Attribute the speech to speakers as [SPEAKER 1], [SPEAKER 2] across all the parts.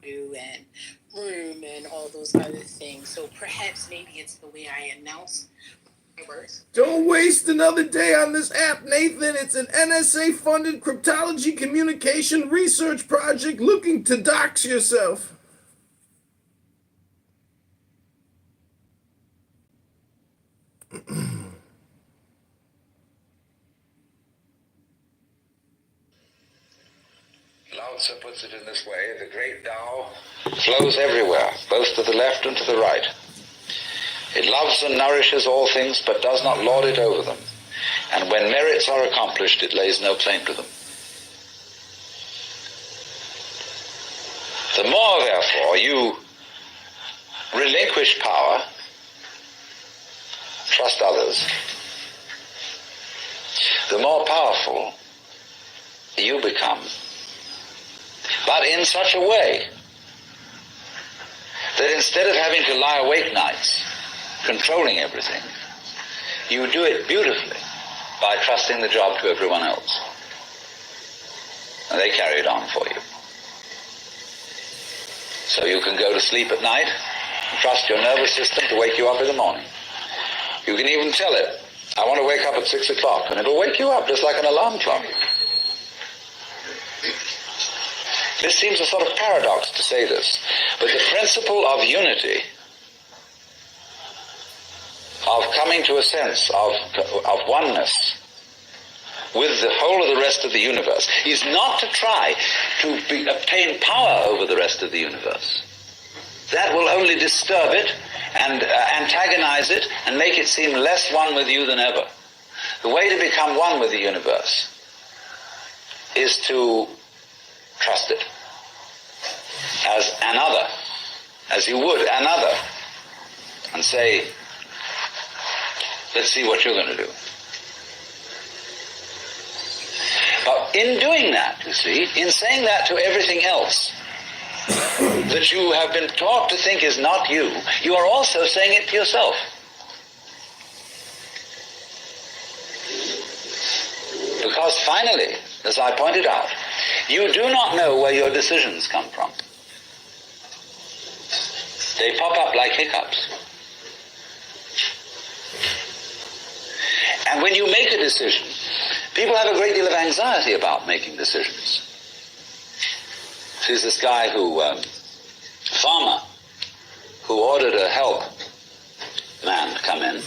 [SPEAKER 1] and room and all those other things. So perhaps maybe it's the way I announce my words.
[SPEAKER 2] Don't waste another day on this app, Nathan. It's an NSA-funded cryptology communication research project looking to dox yourself.
[SPEAKER 3] Lao Tzu puts it in this way: the great Tao flows everywhere, both to the left and to the right. It loves and nourishes all things, but does not lord it over them. And when merits are accomplished, it lays no claim to them. The more, therefore, you relinquish power, trust others, the more powerful you become. But in such a way that instead of having to lie awake nights controlling everything, you do it beautifully by trusting the job to everyone else. And they carry it on for you. So you can go to sleep at night and trust your nervous system to wake you up in the morning. You can even tell it, I want to wake up at 6 o'clock, and it'll wake you up just like an alarm clock. This seems a sort of paradox to say this, but the principle of unity, of coming to a sense of oneness with the whole of the rest of the universe, is not to try to obtain power over the rest of the universe. That will only disturb it and antagonize it and make it seem less one with you than ever. The way to become one with the universe is to trust it as another, as you would another, and say, let's see what you're going to do. But in doing that, you see, in saying that to everything else that you have been taught to think is not you, you are also saying it to yourself. Because finally, as I pointed out, you do not know where your decisions come from. They pop up like hiccups. And when you make a decision, people have a great deal of anxiety about making decisions. There's this guy farmer, who ordered a help man to come in,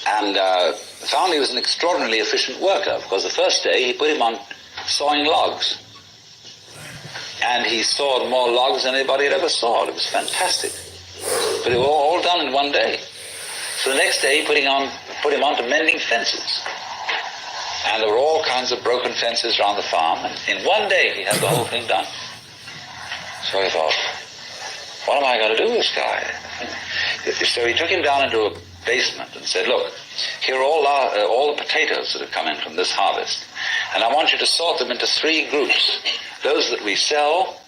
[SPEAKER 3] and found he was an extraordinarily efficient worker, because the first day he put him on sawing logs. And he sawed more logs than anybody had ever sawed. It was fantastic. But it was all done in one day. So the next day he put him on to mending fences. And there were all kinds of broken fences around the farm, and in one day he had the whole thing done. So he thought, what am I going to do with this guy? So he took him down into a basement and said, look, here are all the potatoes that have come in from this harvest, and I want you to sort them into 3 groups. Those that we sell,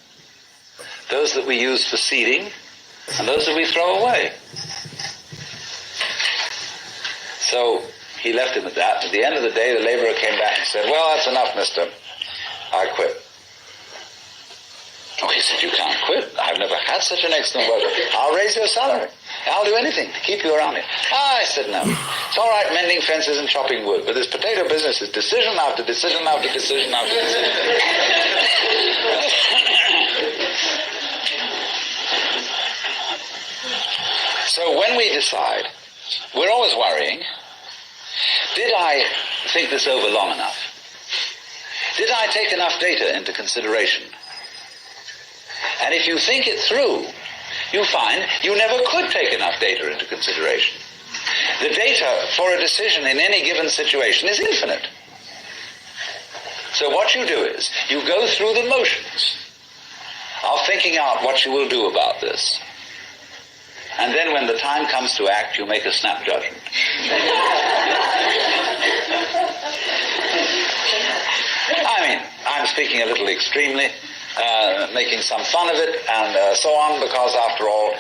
[SPEAKER 3] those that we use for seeding, and those that we throw away. So he left him at that. At the end of the day, the laborer came back and said, well, that's enough, mister. I quit. Oh, he said, you can't quit. I've never had such an excellent worker. I'll raise your salary. I'll do anything to keep you around here. I said, no. It's all right mending fences and chopping wood, but this potato business is decision after decision after decision after decision. So when we decide, we're always worrying, did I think this over long enough? Did I take enough data into consideration? And if you think it through, you find you never could take enough data into consideration. The data for a decision in any given situation is infinite. So what you do is, you go through the motions of thinking out what you will do about this. And then when the time comes to act, you make a snap judgment. I mean, I'm speaking a little extremely, making some fun of it and so on, because after all,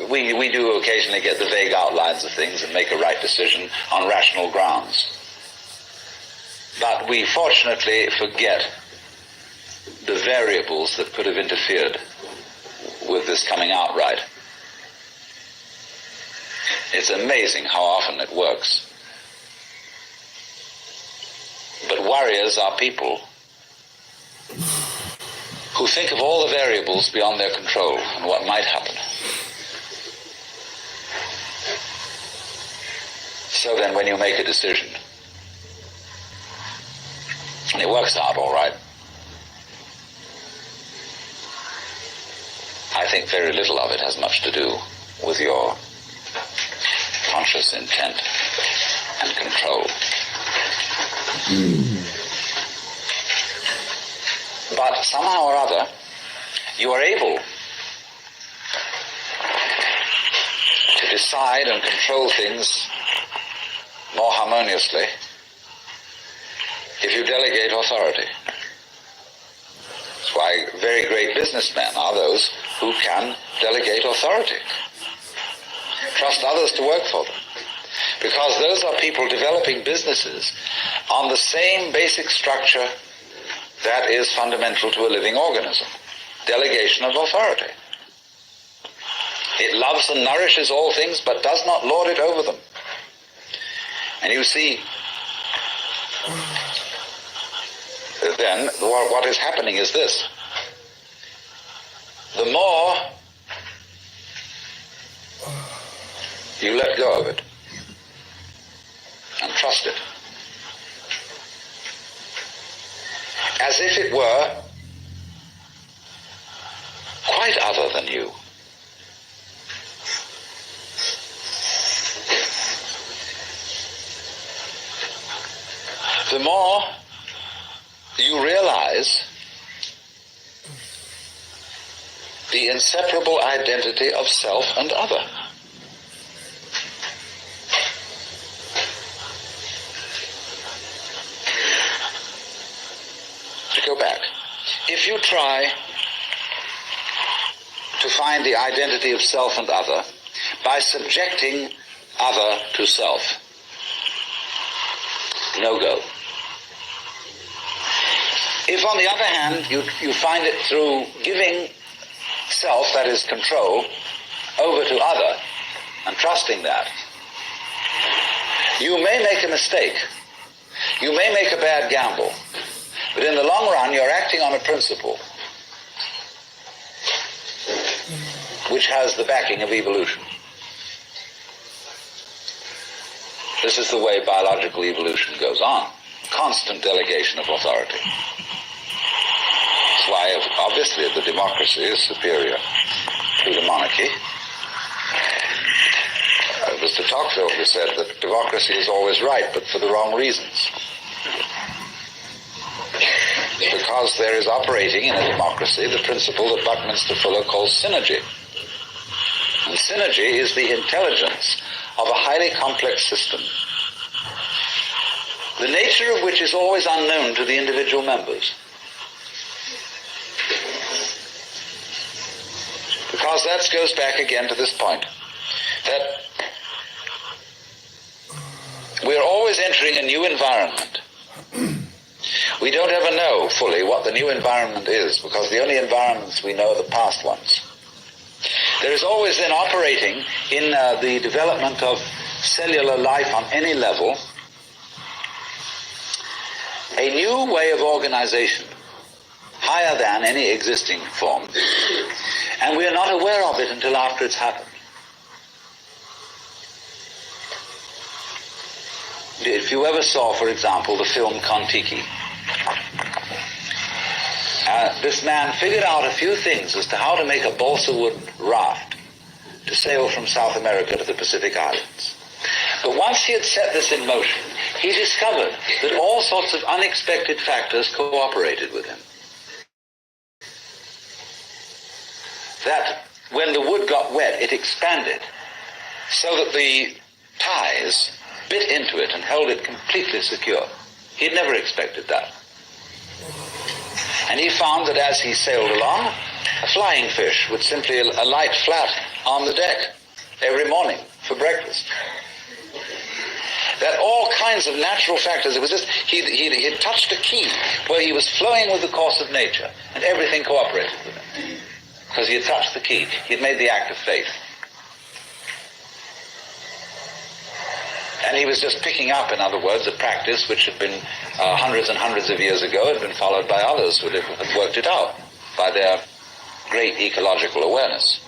[SPEAKER 3] we do occasionally get the vague outlines of things and make a right decision on rational grounds. But we fortunately forget the variables that could have interfered with this coming out right. It's amazing how often it works. But warriors are people who think of all the variables beyond their control and what might happen. So then when you make a decision, and it works out all right, I think very little of it has much to do with your conscious intent and control. But somehow or other, you are able to decide and control things more harmoniously if you delegate authority. That's why very great businessmen are those who can delegate authority, trust others to work for them. Because those are people developing businesses on the same basic structure that is fundamental to a living organism, delegation of authority. It loves and nourishes all things, but does not lord it over them. And you see, then what is happening is this. The more you let go of it and trust it, as if it were quite other than you, the more you realize the inseparable identity of self and other. To go back, if you try to find the identity of self and other by subjecting other to self, no go. If, on the other hand, you find it through giving self, that is control, over to other and trusting that, you may make a mistake. You may make a bad gamble. But in the long run, you're acting on a principle which has the backing of evolution. This is the way biological evolution goes on. Constant delegation of authority. That's why, obviously, the democracy is superior to the monarchy. Mr. Tocqueville said that democracy is always right, but for the wrong reasons. Because there is operating in a democracy the principle that Buckminster Fuller calls synergy. And synergy is the intelligence of a highly complex system, the nature of which is always unknown to the individual members. Because that goes back again to this point, that we're always entering a new environment. We don't ever know fully what the new environment is, because the only environments we know are the past ones. There is always then operating in the development of cellular life on any level a new way of organization, higher than any existing form. And we are not aware of it until after it's happened. If you ever saw, for example, the film Kon-Tiki, this man figured out a few things as to how to make a balsa wood raft to sail from South America to the Pacific Islands. But once he had set this in motion, he discovered that all sorts of unexpected factors cooperated with him. That when the wood got wet, it expanded, so that the ties bit into it and held it completely secure. He had never expected that. And he found that as he sailed along, a flying fish would simply alight flat on the deck every morning for breakfast. that all kinds of natural factors, it was just, he'd touched a key where he was flowing with the course of nature, and everything cooperated with him. Because he had touched the key. He had made the act of faith. And he was just picking up, in other words, a practice which had been hundreds and hundreds of years ago, had been followed by others who had worked it out by their great ecological awareness.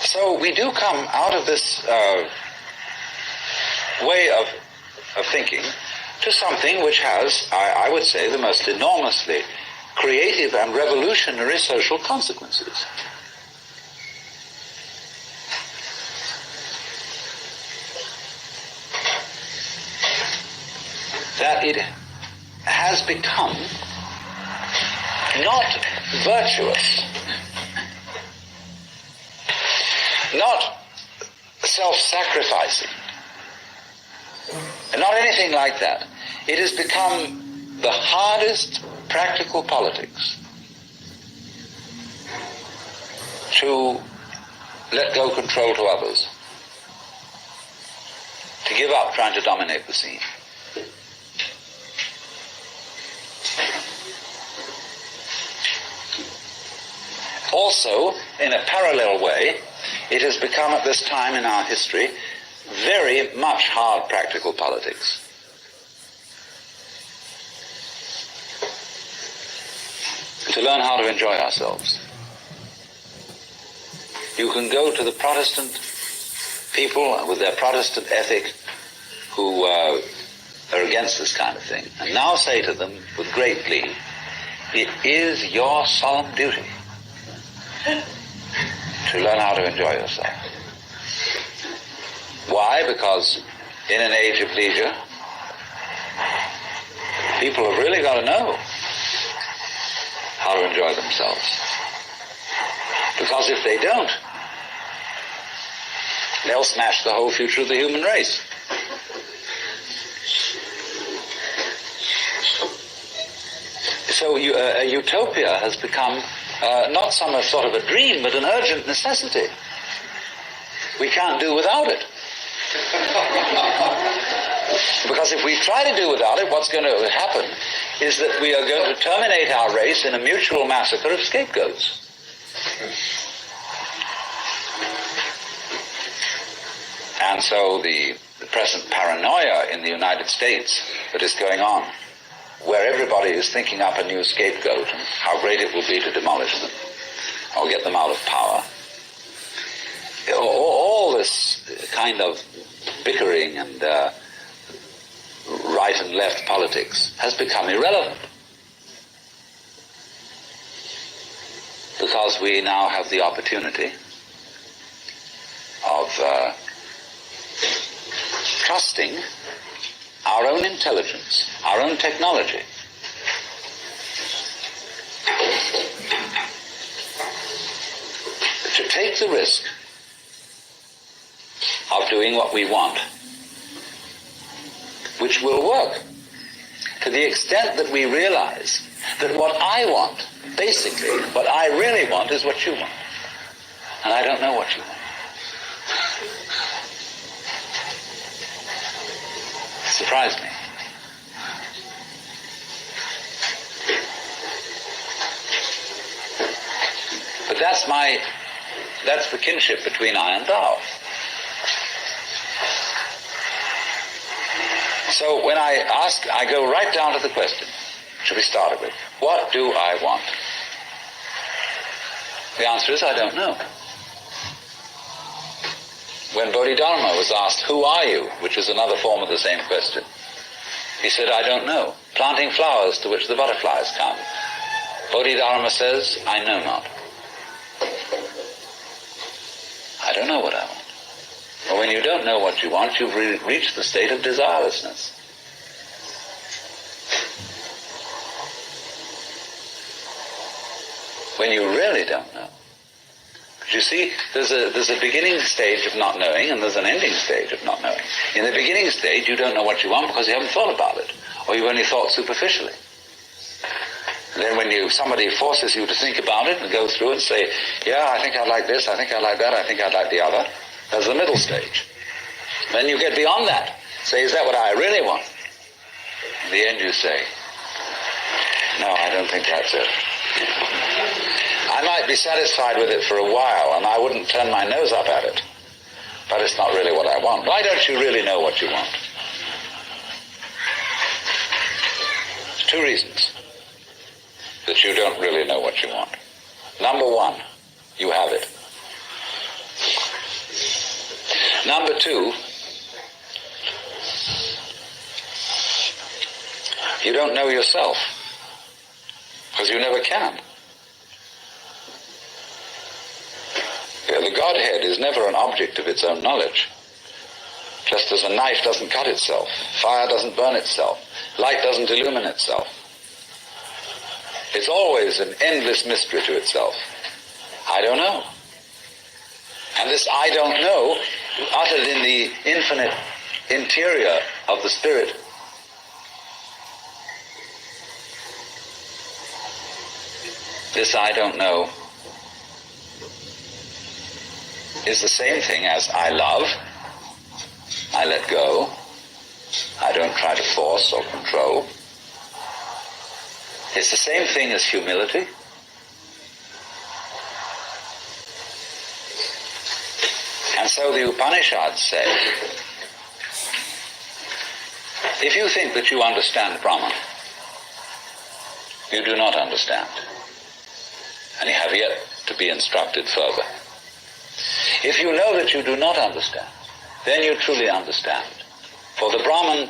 [SPEAKER 3] So we do come out of this way of thinking to something which has, I would say, the most enormously creative and revolutionary social consequences. That it has become not virtuous, not self-sacrificing, and not anything like that. It has become the hardest practical politics to let go control to others, to give up trying to dominate the scene. Also, in a parallel way, it has become at this time in our history very much hard practical politics. To learn how to enjoy ourselves. You can go to the Protestant people with their Protestant ethic who are against this kind of thing, and now say to them with great glee, it is your solemn duty to learn how to enjoy yourself. Why? Because in an age of leisure, people have really got to know how to enjoy themselves. Because if they don't, they'll smash the whole future of the human race. So a utopia has become not some sort of a dream, but an urgent necessity. We can't do without it. Because if we try to do without it, what's going to happen is that we are going to terminate our race in a mutual massacre of scapegoats. And so the present paranoia in the United States that is going on, where everybody is thinking up a new scapegoat and how great it will be to demolish them or get them out of power. All this kind of bickering and right and left politics has become irrelevant. Because we now have the opportunity of trusting our own intelligence, our own technology. To take the risk of doing what we want, which will work, to the extent that we realize that what I want, basically, what I really want is what you want. And I don't know what you want. It surprised me. But that's the kinship between I and thou. So when I ask, I go right down to the question, should we start it with, what do I want? The answer is, I don't know. When Bodhidharma was asked, who are you? Which is another form of the same question. He said, I don't know. Planting flowers to which the butterflies come. Bodhidharma says, I know not. I don't know what I want. Well, when you don't know what you want, you've reached the state of desirelessness. When you really don't know. But you see, there's a beginning stage of not knowing, and there's an ending stage of not knowing. In the beginning stage, you don't know what you want because you haven't thought about it, or you've only thought superficially. Then when somebody forces you to think about it and go through and say, yeah, I think I'd like this, I think I'd like that, I think I'd like the other, that's the middle stage. Then you get beyond that. Say, is that what I really want? In the end you say, no, I don't think that's it. I might be satisfied with it for a while, and I wouldn't turn my nose up at it, but it's not really what I want. Why don't you really know what you want? 2 reasons that you don't really know what you want. Number 1, you have it. Number 2, you don't know yourself, because you never can. The Godhead is never an object of its own knowledge. Just as a knife doesn't cut itself, fire doesn't burn itself, light doesn't illumine itself. It's always an endless mystery to itself. I don't know. And this I don't know, uttered in the infinite interior of the Spirit, this I don't know is the same thing as I love, I let go, I don't try to force or control. It's the same thing as humility. And so the Upanishads say, if you think that you understand Brahman, you do not understand, and you have yet to be instructed further. If you know that you do not understand, then you truly understand. For the Brahman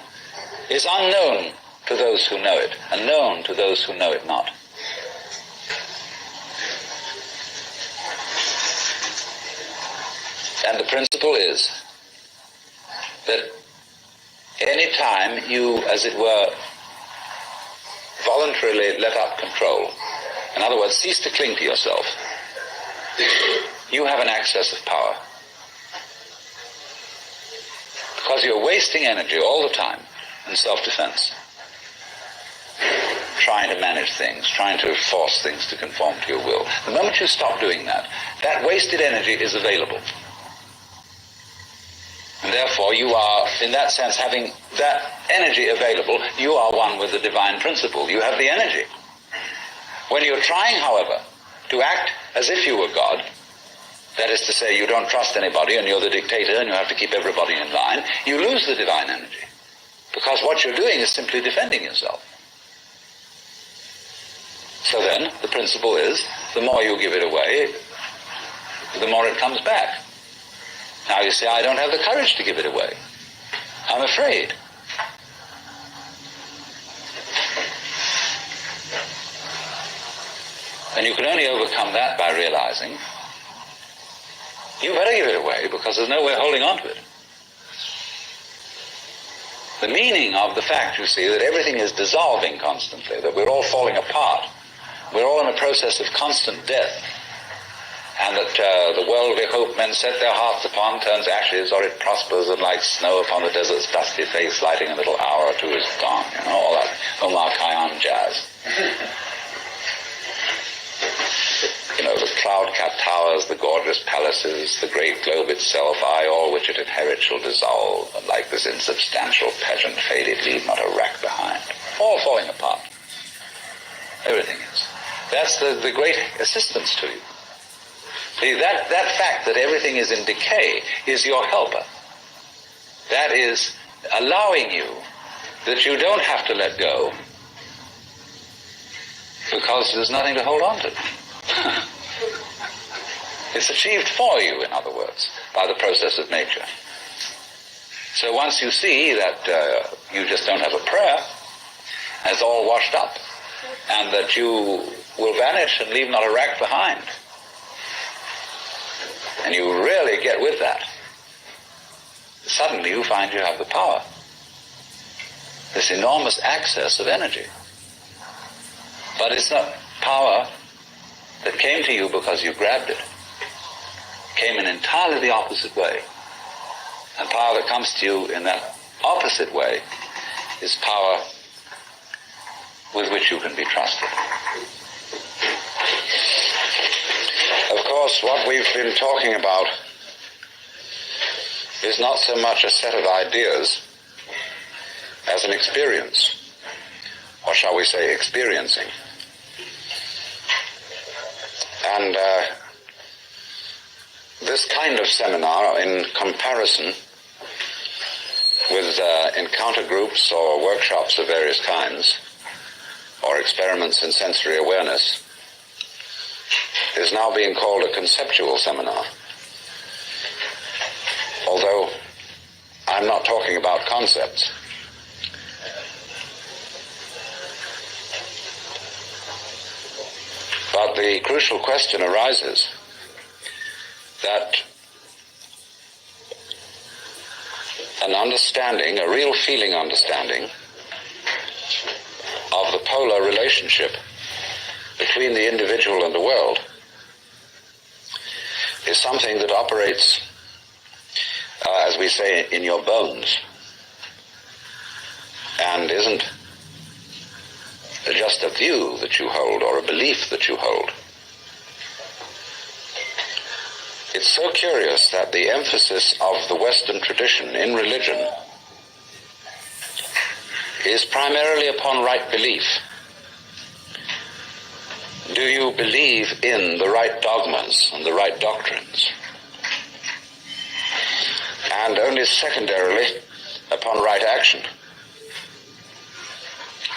[SPEAKER 3] is unknown to those who know it, and known to those who know it not. And the principle is that any time you, as it were, voluntarily let up control, in other words, cease to cling to yourself, you have an access of power. Because you're wasting energy all the time in self-defense, trying to manage things, trying to force things to conform to your will. The moment you stop doing that, that wasted energy is available. And therefore you are, in that sense, having that energy available, you are one with the divine principle. You have the energy. When you're trying, however, to act as if you were God, that is to say, you don't trust anybody and you're the dictator and you have to keep everybody in line, you lose the divine energy. Because what you're doing is simply defending yourself. So then, the principle is, the more you give it away, the more it comes back. Now you say, I don't have the courage to give it away. I'm afraid. And you can only overcome that by realizing you better give it away because there's no way of holding on to it. The meaning of the fact, you see, that everything is dissolving constantly, that we're all falling apart, we're all in a process of constant death, and that the world we hope men set their hearts upon turns ashes, or it prospers, and like snow upon the desert's dusty face, lighting a little hour or two is gone, all that Omar Khayyam jazz. The cloud-capped towers, the gorgeous palaces, the great globe itself, I, all which it inherit, shall dissolve, and like this insubstantial pageant faded, leave not a rack behind. All falling apart. Everything is. That's the great assistance to you. See, that fact that everything is in decay is your helper. That is allowing you that you don't have to let go because there's nothing to hold on to. It's achieved for you, in other words, by the process of nature. So once you see that you just don't have a prayer, and it's all washed up, and that you will vanish and leave not a rack behind, and you really get with that, suddenly you find you have the power, this enormous access of energy. But it's not power that came to you because you grabbed it. It came in entirely the opposite way. And power that comes to you in that opposite way is power with which you can be trusted. Of course, what we've been talking about is not so much a set of ideas as an experience, or shall we say experiencing. And this kind of seminar, in comparison with encounter groups or workshops of various kinds, or experiments in sensory awareness, is now being called a conceptual seminar. Although I'm not talking about concepts. But the crucial question arises that an understanding, a real feeling understanding of the polar relationship between the individual and the world is something that operates, as we say, in your bones, and isn't just a view that you hold or a belief that you hold. It's so curious that the emphasis of the Western tradition in religion is primarily upon right belief. Do you believe in the right dogmas and the right doctrines? And only secondarily upon right action.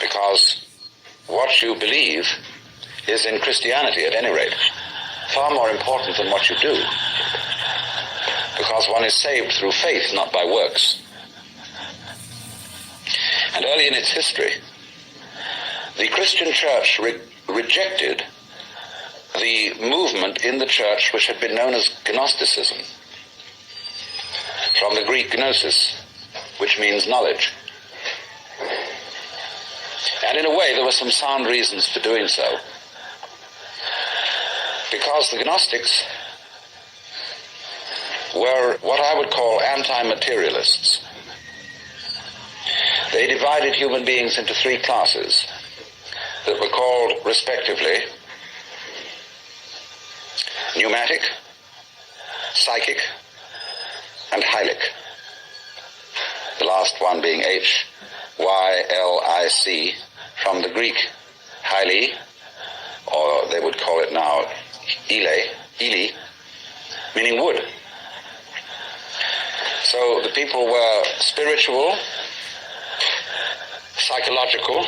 [SPEAKER 3] Because what you believe is, in Christianity at any rate, far more important than what you do. Because one is saved through faith, not by works. And early in its history, the Christian church rejected the movement in the church which had been known as Gnosticism, from the Greek gnosis, which means knowledge. And in a way, there were some sound reasons for doing so. Because the Gnostics were what I would call anti-materialists. They divided human beings into three classes that were called, respectively, pneumatic, psychic, and hylic. The last one being Hylic, from the Greek hyli, or they would call it now Ili, meaning wood. So the people were spiritual, psychological,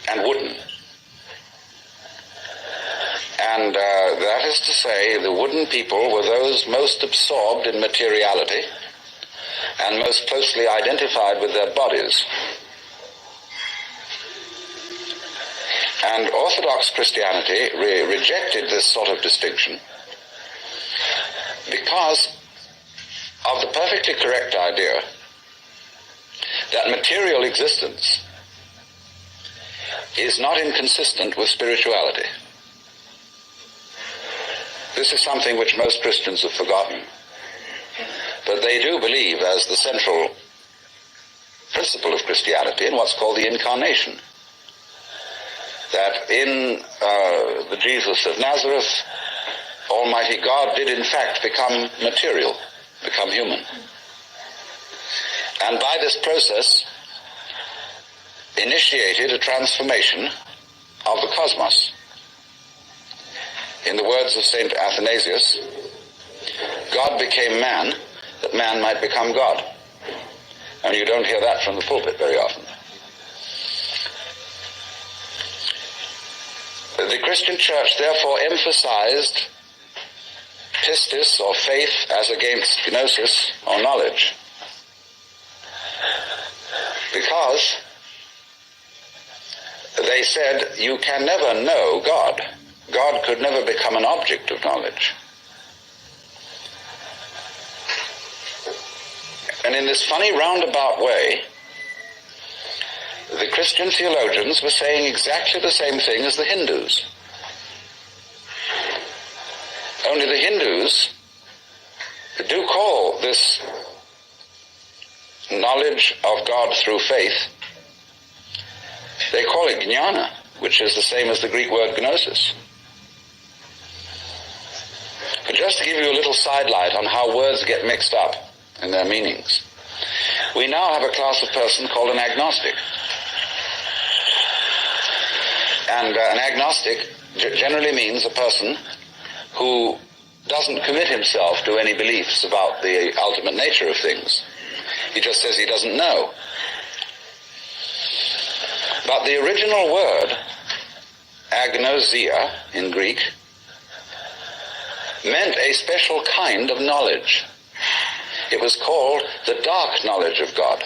[SPEAKER 3] and wooden. And that is to say, the wooden people were those most absorbed in materiality and most closely identified with their bodies. And Orthodox Christianity rejected this sort of distinction because of the perfectly correct idea that material existence is not inconsistent with spirituality. This is something which most Christians have forgotten. But they do believe, as the central principle of Christianity, in what's called the Incarnation. That in the Jesus of Nazareth, Almighty God did in fact become material, become human. And by this process, initiated a transformation of the cosmos. In the words of St. Athanasius, God became man, that man might become God. And you don't hear that from the pulpit very often. The Christian church therefore emphasized pistis, or faith, as against gnosis, or knowledge. Because they said you can never know God. God could never become an object of knowledge. And in this funny roundabout way, the Christian theologians were saying exactly the same thing as the Hindus. Only the Hindus do call this knowledge of God through faith They call it jnana, which is the same as the Greek word gnosis. But just to give you a little sidelight on how words get mixed up in their meanings, we now have a class of person called an agnostic. And an agnostic generally means a person who doesn't commit himself to any beliefs about the ultimate nature of things. He just says he doesn't know. But the original word, agnosia in Greek, meant a special kind of knowledge. It was called the dark knowledge of God.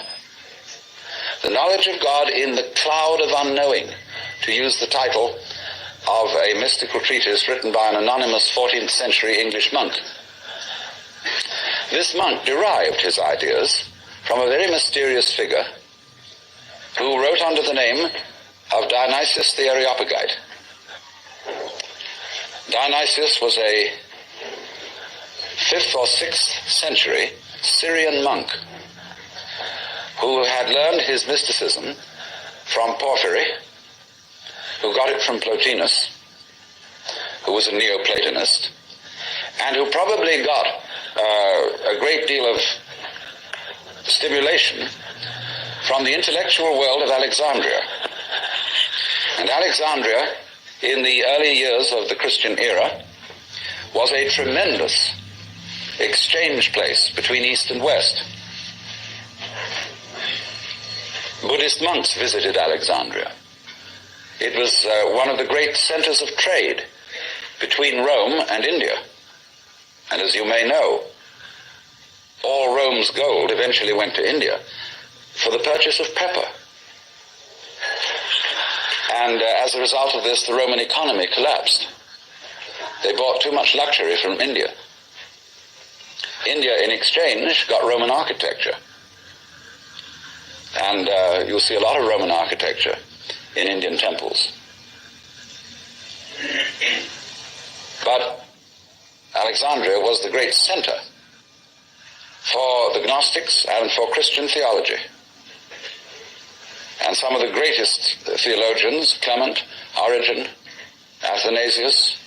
[SPEAKER 3] The knowledge of God in the cloud of unknowing, to use the title of a mystical treatise written by an anonymous 14th century English monk. This monk derived his ideas from a very mysterious figure who wrote under the name of Dionysius the Areopagite. Dionysius was a 5th or 6th century Syrian monk who had learned his mysticism from Porphyry, who got it from Plotinus, who was a Neoplatonist, and who probably got a great deal of stimulation from the intellectual world of Alexandria. And Alexandria, in the early years of the Christian era, was a tremendous exchange place between East and West. Buddhist monks visited Alexandria. It was one of the great centers of trade between Rome and India. And as you may know, all Rome's gold eventually went to India for the purchase of pepper. And as a result of this, the Roman economy collapsed. They bought too much luxury from India. India, in exchange, got Roman architecture. And you'll see a lot of Roman architecture in Indian temples. But Alexandria was the great center for the Gnostics and for Christian theology. And some of the greatest theologians, Clement, Origen, Athanasius,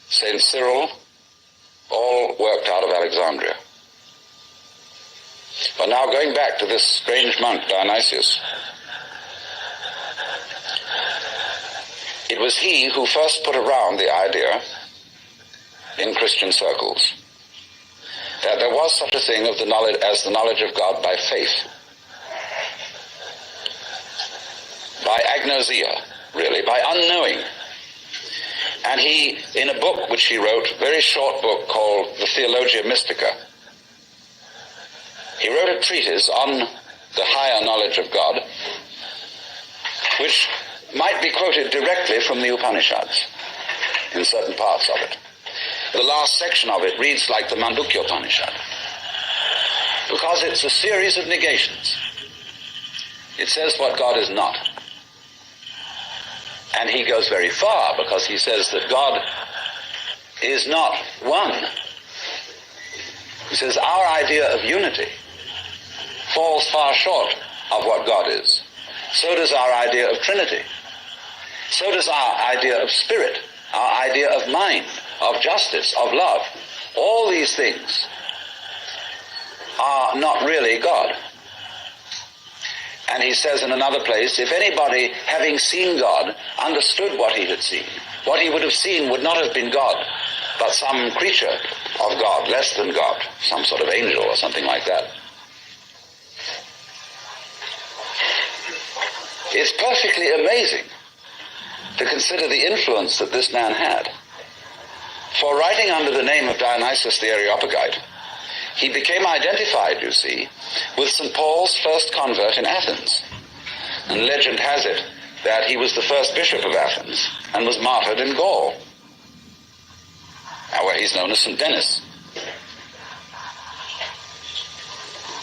[SPEAKER 3] St. Cyril, all worked out of Alexandria. But now going back to this strange monk, Dionysius, it was he who first put around the idea in Christian circles that there was such a thing of the knowledge as the knowledge of God by faith, by agnosia, really, by unknowing. And he, in a book which he wrote, a very short book called the Theologia Mystica, he wrote a treatise on the higher knowledge of God, which might be quoted directly from the Upanishads in certain parts of it. The last section of it reads like the Mandukya Upanishad, because it's a series of negations. It says what God is not. And he goes very far, because he says that God is not one. He says our idea of unity falls far short of what God is. So does our idea of Trinity. So does our idea of spirit, our idea of mind, of justice, of love. All these things are not really God. And he says in another place, if anybody, having seen God, understood what he had seen, what he would have seen would not have been God, but some creature of God, less than God, some sort of angel or something like that. It's perfectly amazing to consider the influence that this man had. For writing under the name of Dionysius the Areopagite, he became identified, you see, with St. Paul's first convert in Athens. And legend has it that he was the first bishop of Athens and was martyred in Gaul, where he's known as St. Denis.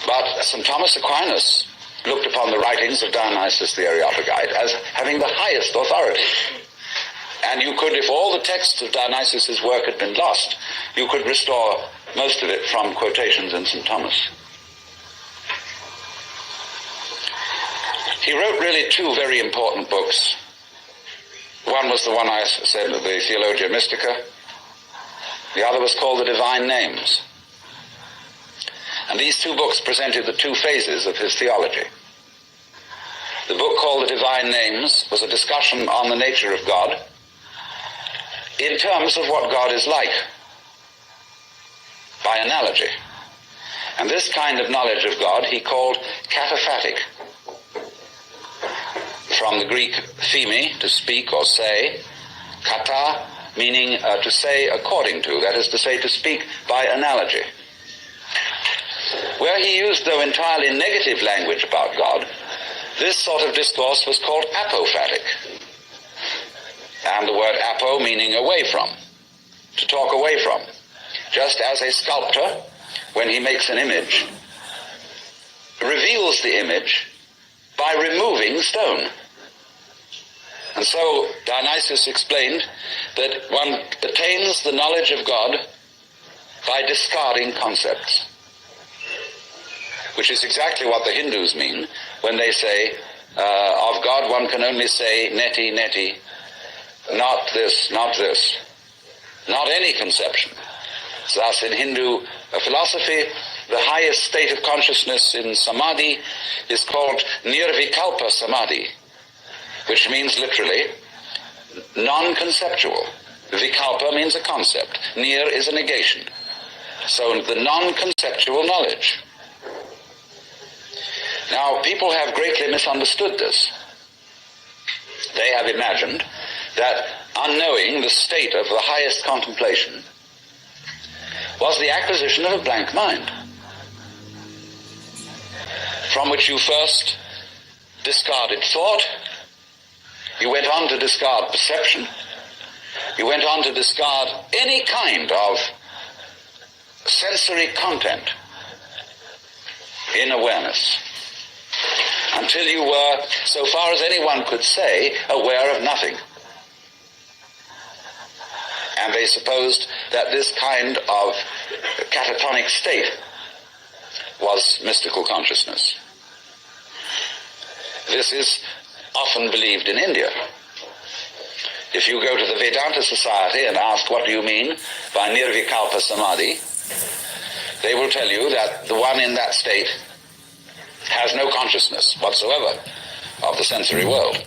[SPEAKER 3] But St. Thomas Aquinas looked upon the writings of Dionysius the Areopagite as having the highest authority. And you could, if all the texts of Dionysius's work had been lost, you could restore most of it from quotations in St. Thomas. He wrote really two very important books. One was the one I said, the Theologia Mystica. The other was called The Divine Names. And these two books presented the two phases of his theology. The book called The Divine Names was a discussion on the nature of God in terms of what God is like, by analogy. And this kind of knowledge of God he called kataphatic, from the Greek themi, to speak or say, kata, meaning to say according to, that is to say, to speak by analogy. Where he used, though, entirely negative language about God, this sort of discourse was called apophatic. And the word apo meaning away from, to talk away from. Just as a sculptor, when he makes an image, reveals the image by removing stone. And so Dionysius explained that one attains the knowledge of God by discarding concepts, which is exactly what the Hindus mean when they say, of God one can only say neti, neti, not this, not this, not any conception. Thus in Hindu philosophy, the highest state of consciousness in samadhi is called nirvikalpa samadhi, which means literally non-conceptual. Vikalpa means a concept. Nir is a negation. So the non-conceptual knowledge. Now, people have greatly misunderstood this. They have imagined that unknowing the state of the highest contemplation was the acquisition of a blank mind, from which you first discarded thought, you went on to discard perception, you went on to discard any kind of sensory content in awareness, until you were, so far as anyone could say, aware of nothing. And they supposed that this kind of catatonic state was mystical consciousness. This is often believed in India. If you go to the Vedanta Society and ask, what do you mean by Nirvikalpa Samadhi, they will tell you that the one in that state has no consciousness whatsoever of the sensory world.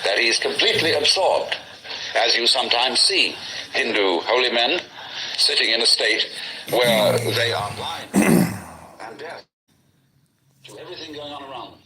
[SPEAKER 3] That he is completely absorbed, as you sometimes see Hindu holy men sitting in a state where they are blind and deaf to everything going on around them.